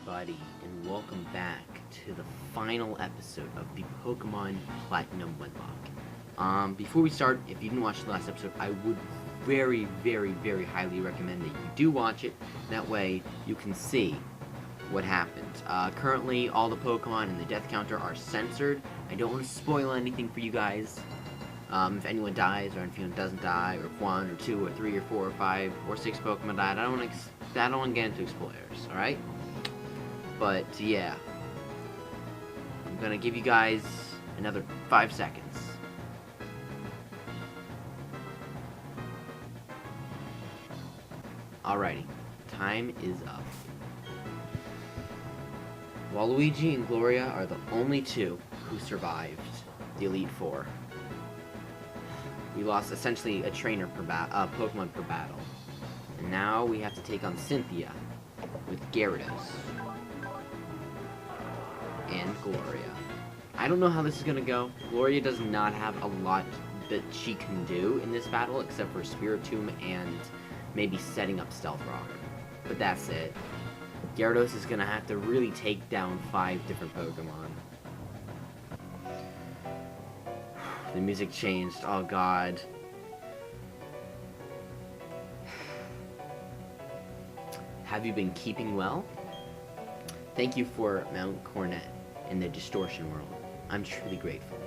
everybody, and welcome back to the final episode of the Pokemon Platinum Wedlocke. Before we start, if you didn't watch the last episode, I would very highly recommend that you do watch it. That way, you can see what happened. Currently, all the Pokemon and the death counter are censored. I don't want to spoil anything for you guys. If anyone dies, or if anyone doesn't die, or if 1, or 2, or 3, or 4, or 5, or 6 Pokemon died, I don't want to get into spoilers, alright? But, yeah. I'm gonna give you guys another 5 seconds. Alrighty. Time is up. Waluigi and Gloria are the only two who survived the Elite Four. We lost essentially a trainer per Pokemon per battle. And now we have to take on Cynthia with Gyarados and Gloria. I don't know how this is gonna go. Gloria does not have a lot that she can do in this battle except for Spiritomb and maybe setting up Stealth Rock. But that's it. Gyarados is gonna have to really take down 5 different Pokemon. The music changed. Oh god. Have you been keeping well? Thank you for Mount Cornet in the Distortion World. I'm truly grateful.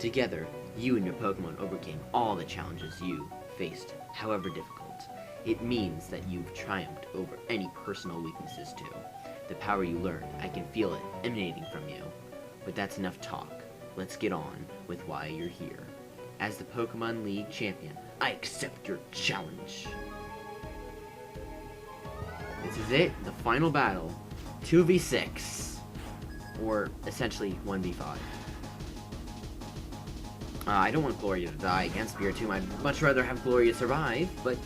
Together, you and your Pokemon overcame all the challenges you faced, however difficult. It means that you've triumphed over any personal weaknesses too. The power you learned, I can feel it emanating from you. But that's enough talk. Let's get on with why you're here. As the Pokemon League champion, I accept your challenge. This is it, the final battle. 2v6. Or essentially 1v5. I don't want Gloria to die against Spiritomb. I'd much rather have Gloria survive, but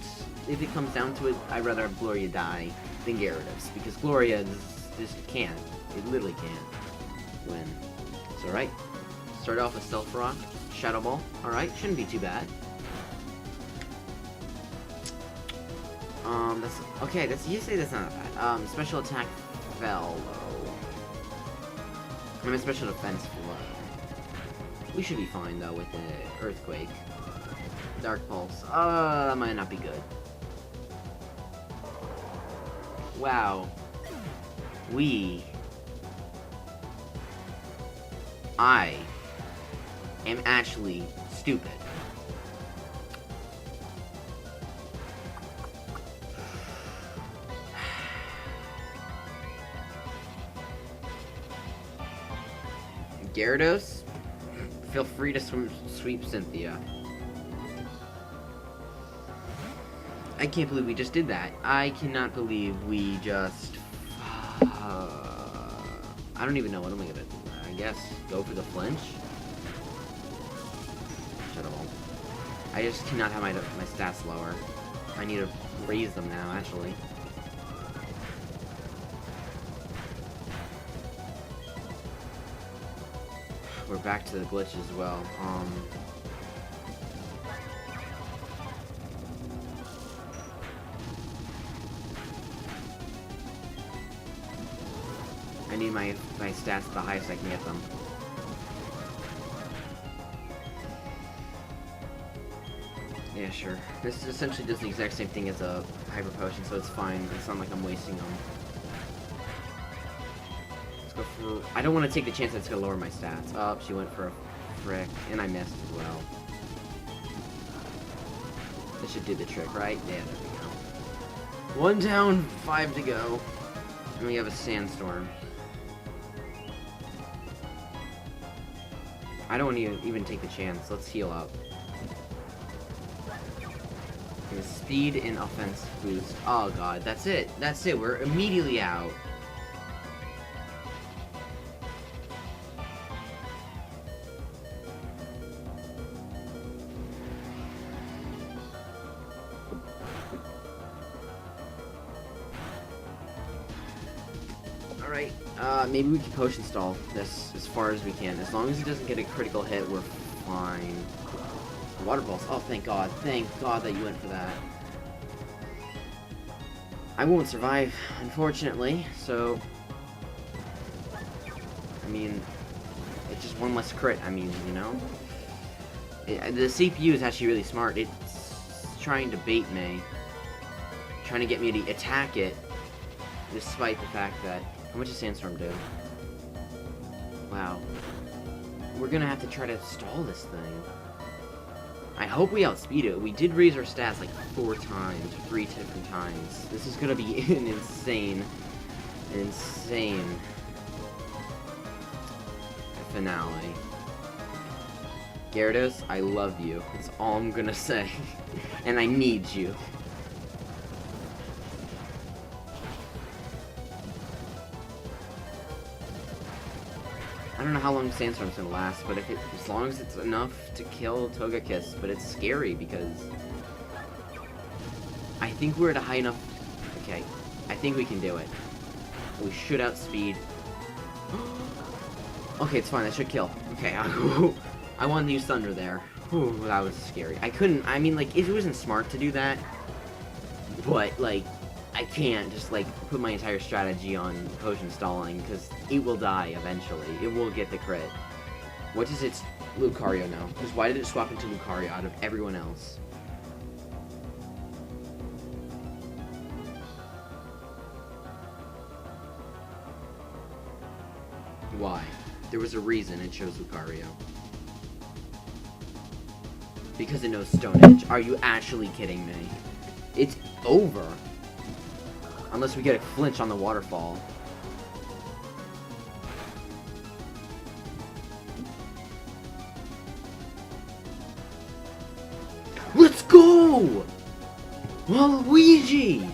if it comes down to it, I'd rather have Gloria die than Gyarados, because Gloria just can't. It literally can't win. It's alright. Start off with Stealth Rock, Shadow Ball. Alright, shouldn't be too bad. That's okay. You say that's not bad. Special attack fell low. I mean, special defense low. We should be fine though with the Earthquake. Dark Pulse. That might not be good. Wow. I am actually stupid. Gyarados, feel free to sweep Cynthia. I can't believe we just did that. I cannot believe we just... I don't even know what am I gonna do. I guess go for the flinch. Shadow Ball. I just cannot have my stats lower. I need to raise them now, actually. We're back to the glitch as well. I need my stats the highest I can get them. Yeah, sure. This essentially does the exact same thing as a Hyper Potion, so it's fine. It's not like I'm wasting them. Let's go for... I don't want to take the chance that it's going to lower my stats. Oh, she went for a frick, and I missed as well. This should do the trick, right? Yeah, there we go. 1 down, 5 to go. And we have a Sandstorm. I don't want to even take the chance. Let's heal up. Speed and offense boost. Oh god, that's it. That's it. We're immediately out. Alright, maybe we can potion stall this as far as we can. As long as he doesn't get a critical hit, we're fine. Water balls. Oh, thank God. Thank God that you went for that. I won't survive, unfortunately, so mean, it's just one less crit. I mean, you know? The CPU is actually really smart. It's trying to bait me. Trying to get me to attack it. Despite the fact that... How much does Sandstorm do? Wow. We're gonna have to try to stall this thing. I hope we outspeed it. We did raise our stats like 4 times, 3 different times. This is gonna be an insane finale. Gyarados, I love you. That's all I'm gonna say. And I need you. I don't know how long Sandstorm's gonna last, but as long as it's enough to kill Togekiss, but it's scary because I think we're at a high enough. Okay, I think we can do it. We should outspeed. Okay, it's fine. That should kill. Okay, I wanted to use Thunder there. Whew, that was scary. I couldn't. I mean, like, it wasn't smart to do that, but like, I can't just like put my entire strategy on potion stalling because it will die eventually. It will get the crit. What is its Lucario now? Because why did it swap into Lucario out of everyone else? Why? There was a reason it chose Lucario. Because it knows Stone Edge. Are you actually kidding me? It's over. Unless we get a flinch on the waterfall. Let's go! Waluigi!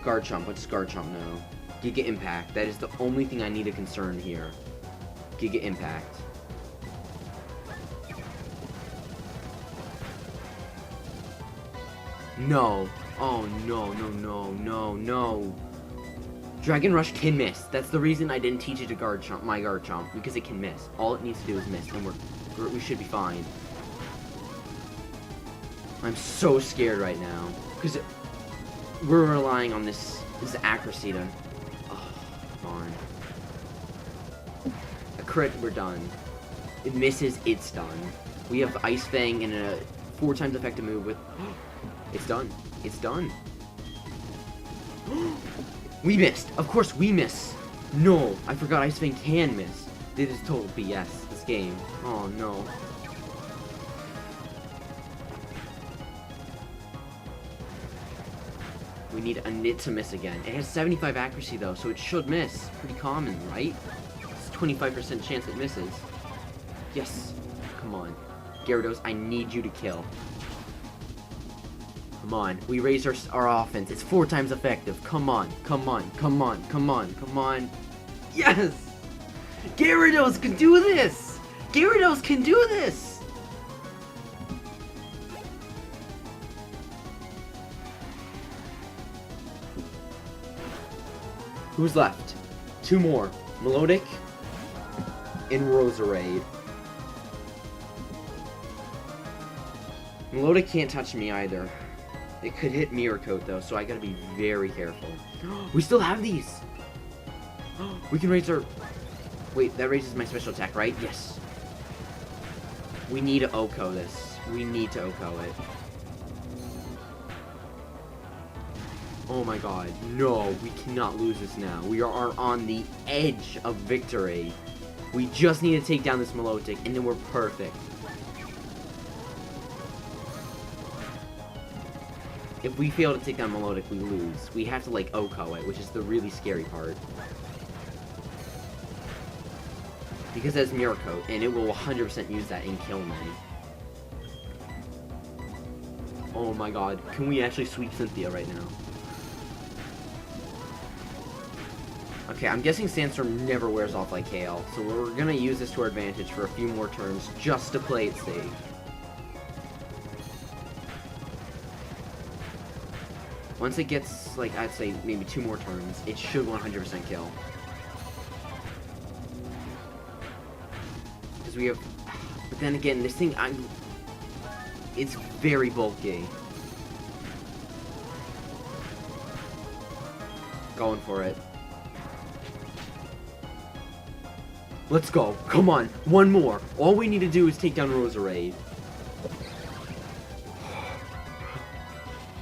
Garchomp, what does Garchomp know? Giga Impact, that is the only thing I need to concern here. Giga Impact. No. Oh, no, no, no, no, no. Dragon Rush can miss. That's the reason I didn't teach it to Garchomp, my Garchomp, because it can miss. All it needs to do is miss, and we should be fine. I'm so scared right now, because we're relying on this accuracy to... Oh, darn. A crit, we're done. It misses, it's done. We have Ice Fang and a 4 times effective move with... It's done. It's done. We missed. Of course we miss. No, I forgot Ice Fang can miss. This is total BS, this game. Oh, no. We need a Nit to miss again. It has 75 accuracy, though, so it should miss. Pretty common, right? It's 25% chance it misses. Yes. Come on. Gyarados, I need you to kill. Come on, we raised our offense. It's 4 times effective. Come on, come on, come on, come on, come on. Yes! Gyarados can do this! Gyarados can do this! Who's left? 2 more. Melodic and Roserade. Melodic can't touch me either. It could hit Mirror Coat, though, so I gotta be very careful. We still have these! We can raise our... Wait, that raises my special attack, right? Yes. We need to OHKO this. We need to OHKO it. Oh my god. No, we cannot lose this now. We are on the edge of victory. We just need to take down this Melodic, and then we're perfect. If we fail to take down Melodic, we lose. We have to, like, OHKO it, which is the really scary part. Because it has Mirror Coat, and it will 100% use that and kill me. Oh my god. Can we actually sweep Cynthia right now? Okay, I'm guessing Sandstorm never wears off like Kale, so we're gonna use this to our advantage for a few more turns just to play it safe. Once it gets, like, I'd say maybe 2 more turns, it should 100% kill. Because we have... But then again, this thing, it's very bulky. Going for it. Let's go. Come on. One more. All we need to do is take down Roserade.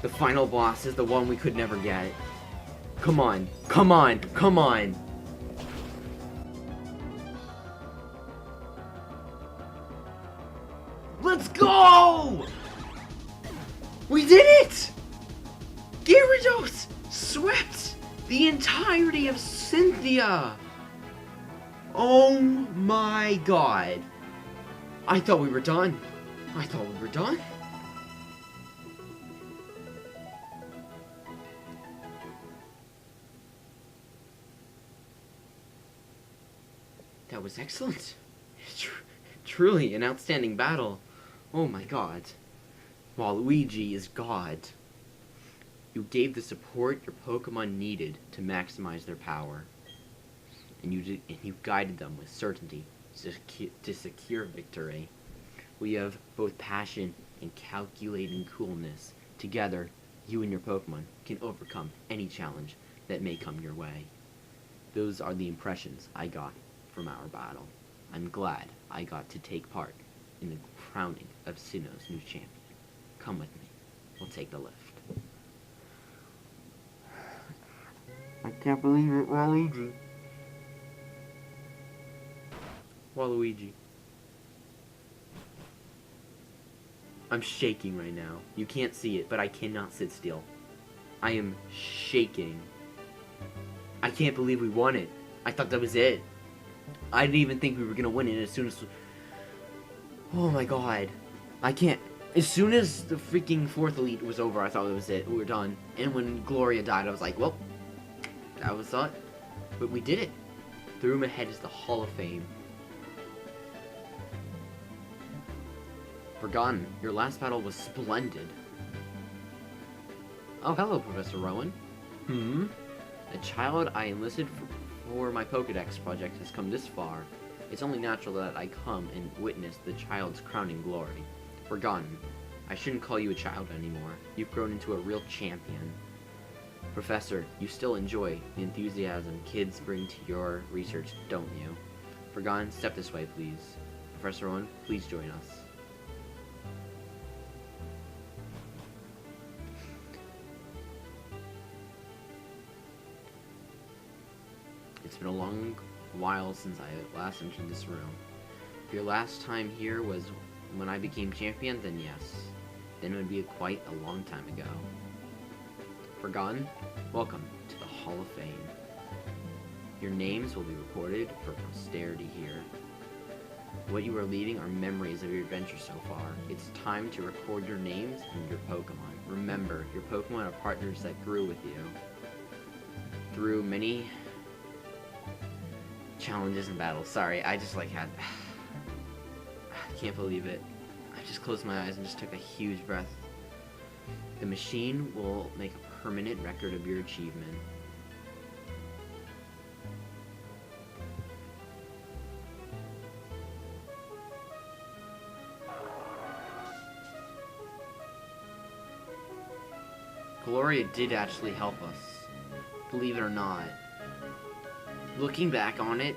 The final boss is the one we could never get. Come on. Come on. Come on. Let's go! We did it! Gyarados swept the entirety of Cynthia! Oh my god. I thought we were done. I thought we were done. That was excellent. Truly an outstanding battle. Oh my god. Waluigi is God. You gave the support your Pokemon needed to maximize their power. And you guided them with certainty to secure victory. We have both passion and calculating coolness. Together, you and your Pokemon can overcome any challenge that may come your way. Those are the impressions I got from our battle. I'm glad I got to take part in the crowning of Sinnoh's new champion. Come with me. We'll take the lift. I can't believe it, Waluigi. Waluigi. I'm shaking right now. You can't see it, but I cannot sit still. I am shaking. I can't believe we won it. I thought that was it. I didn't even think we were gonna win it as soon as... Oh my god. I can't... As soon as the freaking 4th Elite was over, I thought it was it. We were done. And when Gloria died, I was like, well, that was it. But we did it. The room ahead is the Hall of Fame. Forgotten, your last battle was splendid. Oh, hello, Professor Rowan. The child I enlisted for my Pokedex project has come this far. It's only natural that I come and witness the child's crowning glory. Forgotten, I shouldn't call you a child anymore. You've grown into a real champion. Professor, you still enjoy the enthusiasm kids bring to your research, don't you? Forgotten, step this way, please. Professor Rowan, please join us. It's been a long while since I last entered this room. If your last time here was when I became champion, then yes. Then it would be quite a long time ago. Forgotten, welcome to the Hall of Fame. Your names will be recorded for posterity here. What you are leaving are memories of your adventure so far. It's time to record your names and your Pokemon. Remember, your Pokemon are partners that grew with you through many challenges and battles. Sorry, I just like had... I can't believe it. I just closed my eyes and just took a huge breath. The machine will make a permanent record of your achievement. Gloria did actually help us, believe it or not. Looking back on it,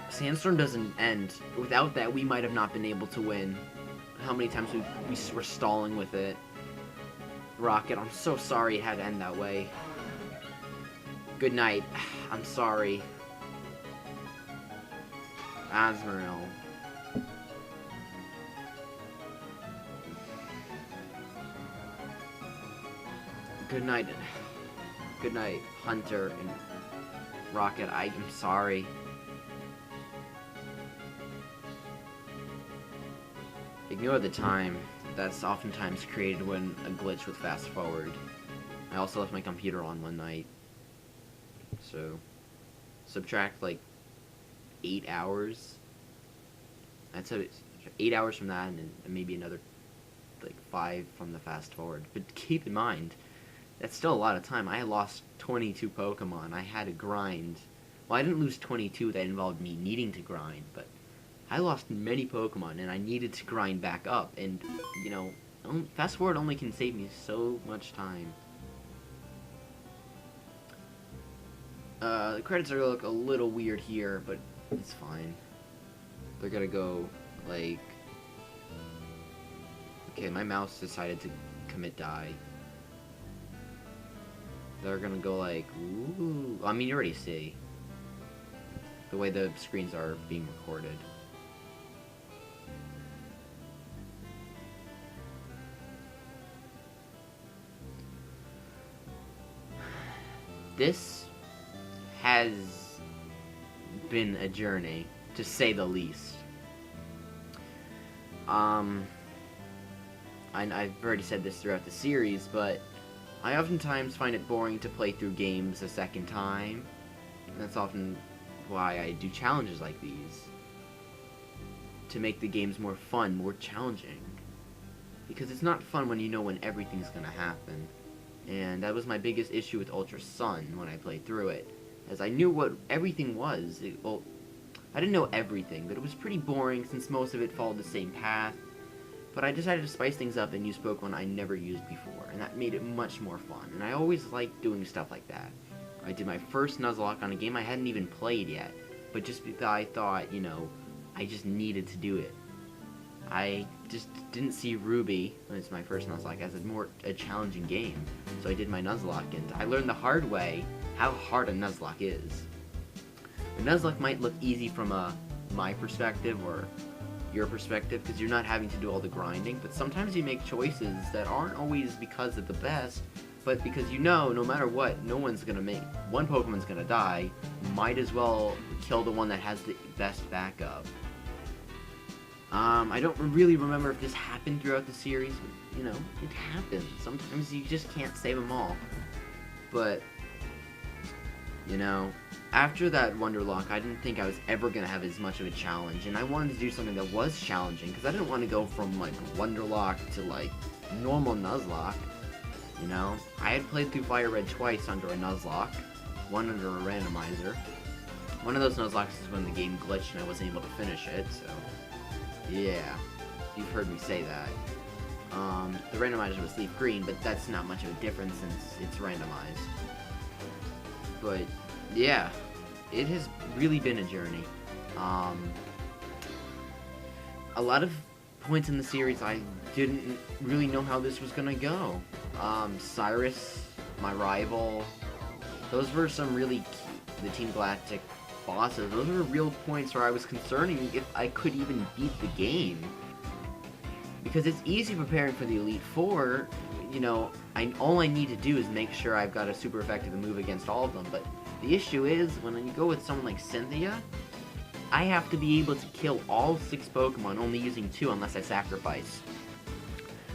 Sandstorm doesn't end. Without that, we might have not been able to win. How many times we were stalling with it. Rocket, I'm so sorry it had to end that way. Good night. I'm sorry. Azrael. Good night. Good night, Hunter and Rocket. I'm sorry. Ignore the time. That's oftentimes created when a glitch with fast forward. I also left my computer on one night. So, subtract like 8 hours. I'd say 8 hours from that and maybe another like 5 from the fast forward. But keep in mind, that's still a lot of time. I lost 22 Pokemon. I had to grind. Well, I didn't lose 22 that involved me needing to grind, but I lost many Pokemon and I needed to grind back up. And, you know, fast forward only can save me so much time. The credits are look a little weird here, but it's fine. They're gonna go, like... Okay, my mouse decided to commit die. They're gonna go like, ooh... I mean, you already see the way the screens are being recorded. This has been a journey, to say the least. I've already said this throughout the series, but I oftentimes find it boring to play through games a second time. And that's often why I do challenges like these. To make the games more fun, more challenging. Because it's not fun when you know when everything's gonna happen. And that was my biggest issue with Ultra Sun when I played through it. As I knew what everything was. Well, I didn't know everything, but it was pretty boring since most of it followed the same path. But I decided to spice things up and use Pokemon I never used before, and that made it much more fun. And I always liked doing stuff like that. I did my first Nuzlocke on a game I hadn't even played yet, but just because I thought, you know, I just needed to do it. I just didn't see Ruby, when it's my first Nuzlocke, as a challenging game. So I did my Nuzlocke, and I learned the hard way how hard a Nuzlocke is. A Nuzlocke might look easy from my perspective, or your perspective, because you're not having to do all the grinding, but sometimes you make choices that aren't always because of the best, but because you know, no matter what, one Pokemon's gonna die, might as well kill the one that has the best backup. I don't really remember if this happened throughout the series, but, you know, it happens. Sometimes you just can't save them all. But, you know, after that Wonderlock, I didn't think I was ever going to have as much of a challenge, and I wanted to do something that was challenging, because I didn't want to go from, like, Wonderlock to, like, normal Nuzlocke, you know? I had played through Fire Red twice under a Nuzlocke, one under a randomizer. One of those Nuzlocks is when the game glitched and I wasn't able to finish it, so... yeah, you've heard me say that. The randomizer was Leaf Green, but that's not much of a difference since it's randomized. But, yeah, it has really been a journey. A lot of points in the series I didn't really know how this was gonna go. Cyrus, my rival, those were some really key, the Team Galactic bosses, those were real points where I was concerning if I could even beat the game. Because it's easy preparing for the Elite Four, you know, all I need to do is make sure I've got a super effective move against all of them, but the issue is, when you go with someone like Cynthia, I have to be able to kill all 6 Pokemon only using 2 unless I sacrifice.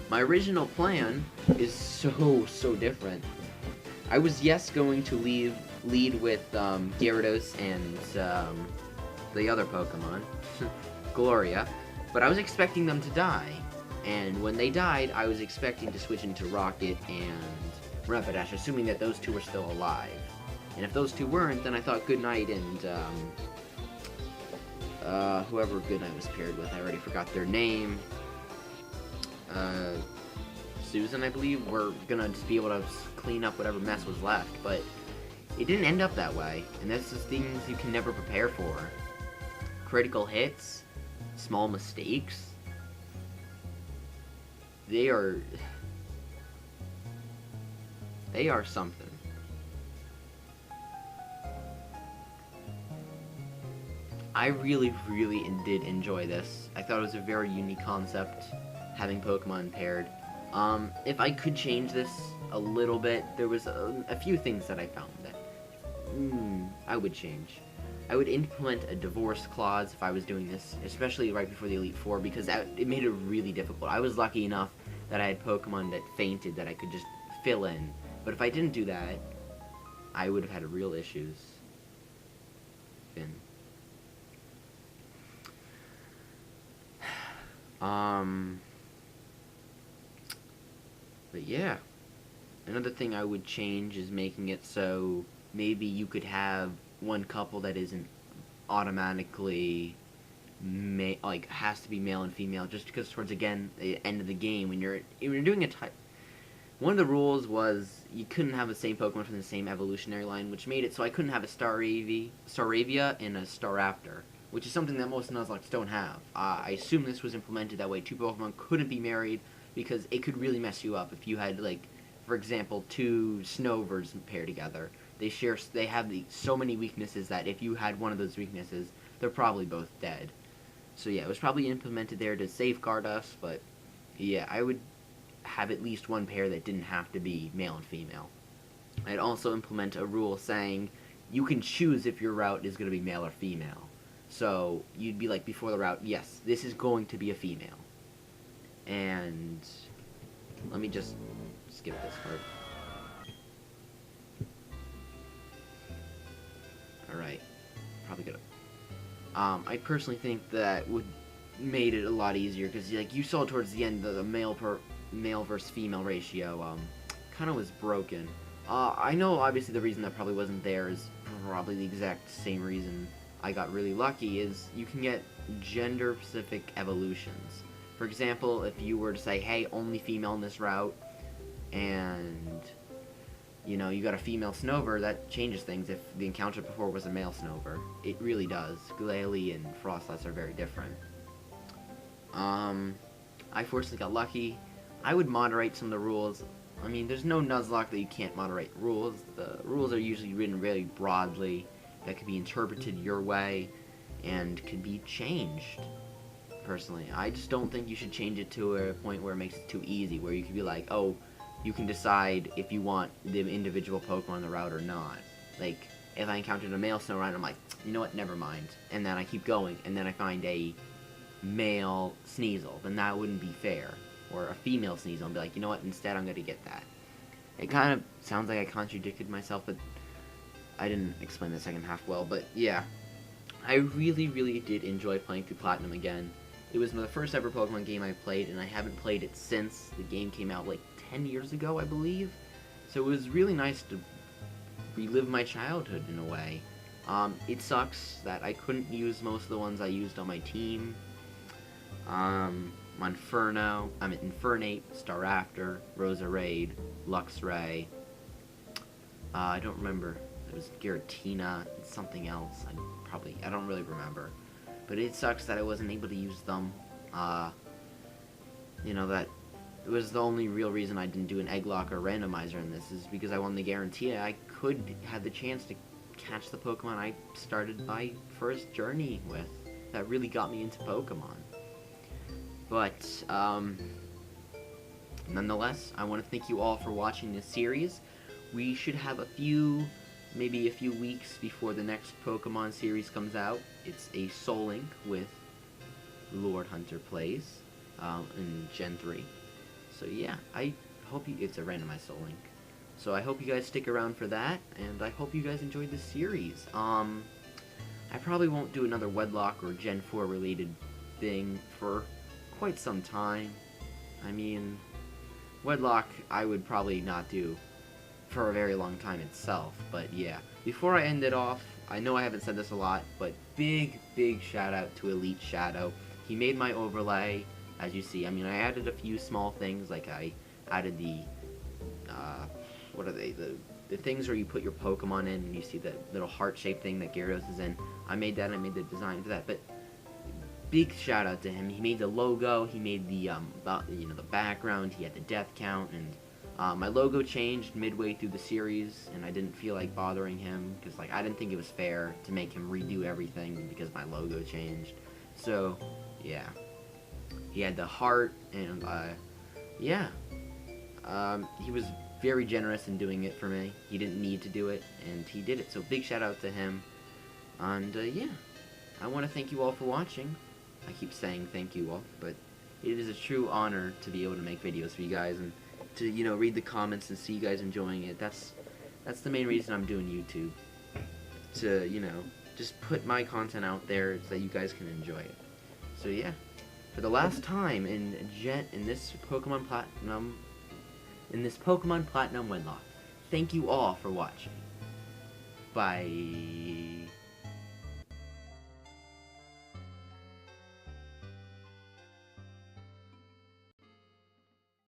My original plan is so different. I was, yes, going to lead with Gyarados and the other Pokemon, Gloria, but I was expecting them to die. And when they died, I was expecting to switch into Rocket and Rapidash, assuming that those 2 were still alive. And if those 2 weren't, then I thought Goodnight and whoever Goodnight was paired with, I already forgot their name. Susan, I believe, were gonna just be able to clean up whatever mess was left, but it didn't end up that way, and that's just things you can never prepare for. Critical hits, small mistakes, they are something. I really did enjoy this. I thought it was a very unique concept, having Pokemon paired. If I could change this a little bit, there was a few things that I found that I would change. I would implement a divorce clause if I was doing this, especially right before the Elite Four, because it made it really difficult. I was lucky enough that I had Pokemon that fainted that I could just fill in, but if I didn't do that, I would have had real issues. Finn. But yeah, another thing I would change is making it so maybe you could have one couple that isn't automatically has to be male and female, just because towards, again, the end of the game, when you're doing One of the rules was you couldn't have the same Pokemon from the same evolutionary line, which made it so I couldn't have a Staravia and a Staraptor, which is something that most Nuzlocke don't have. I assume this was implemented that way two Pokemon couldn't be married because it could really mess you up if you had, like, for example, two Snovers paired together. They have so many weaknesses that if you had one of those weaknesses, they're probably both dead. So yeah, it was probably implemented there to safeguard us, but yeah, I would have at least one pair that didn't have to be male and female. I'd also implement a rule saying you can choose if your route is going to be male or female. So you'd be like before the route, yes, this is going to be a female. And let me just skip this part. Alright, probably good. I personally think that would made it a lot easier because, like, you saw towards the end the male versus female ratio kind of was broken. I know obviously the reason that probably wasn't there is probably the exact same reason I got really lucky, is you can get gender specific evolutions. For example, if you were to say, hey, only female in this route, and you know, you got a female Snover, that changes things. If the encounter before was a male Snover, it really does. Glalie and Frostlass are very different. I fortunately got lucky. I would moderate some of the rules. I mean, there's no Nuzlocke that you can't moderate rules. The rules are usually written really broadly, that can be interpreted your way, and can be changed. Personally, I just don't think you should change it to a point where it makes it too easy, where you could be like, oh, you can decide if you want the individual Pokemon on the route or not. Like, if I encountered a male Snorunt, I'm like, you know what, never mind. And then I keep going, and then I find a male Sneasel, then that wouldn't be fair. Or a female Sneasel, and be like, you know what, instead I'm going to get that. It kind of sounds like I contradicted myself, but I didn't explain the second half well. But yeah, I really, really did enjoy playing through Platinum again. It was the first ever Pokemon game I played, and I haven't played it since the game came out like 10 years ago, I believe. So it was really nice to relive my childhood in a way. It sucks that I couldn't use most of the ones I used on my team. Infernape, Staraptor, Roserade, Luxray. I don't remember. It was Giratina and something else. I don't really remember. But it sucks that I wasn't able to use them. You know, that it was the only real reason I didn't do an Egglock or randomizer in this, is because I wanted to guarantee I could have the chance to catch the Pokemon I started my first journey with. That really got me into Pokemon. But, nonetheless, I want to thank you all for watching this series. We should have maybe a few weeks before the next Pokemon series comes out. It's a Soul Link with Lord Hunter plays in Gen 3. So yeah, I hope it's a randomized Soul Link. So I hope you guys stick around for that, and I hope you guys enjoyed this series. I probably won't do another Wedlocke or Gen 4 related thing for quite some time. I mean, Wedlocke I would probably not do for a very long time itself, but yeah. Before I end it off, I know I haven't said this a lot, but big shout out to Elite Shadow. He made my overlay, as you see. I mean, I added a few small things, like I added the, what are they, the things where you put your Pokemon in, and you see the little heart-shaped thing that Gyarados is in. I made that, and I made the design for that, but big shout out to him. He made the logo, he made the the background, he had the death count, and my logo changed midway through the series, and I didn't feel like bothering him, because like I didn't think it was fair to make him redo everything because my logo changed. So yeah, he had the heart, and yeah, he was very generous in doing it for me. He didn't need to do it, and he did it, so big shout out to him. And yeah, I want to thank you all for watching. I keep saying thank you all, but it is a true honor to be able to make videos for you guys, and to, you know, read the comments and see you guys enjoying it. That's the main reason I'm doing YouTube. To, you know, just put my content out there so that you guys can enjoy it. So yeah, for the last time in this Pokemon Platinum Wedlocke, thank you all for watching. Bye.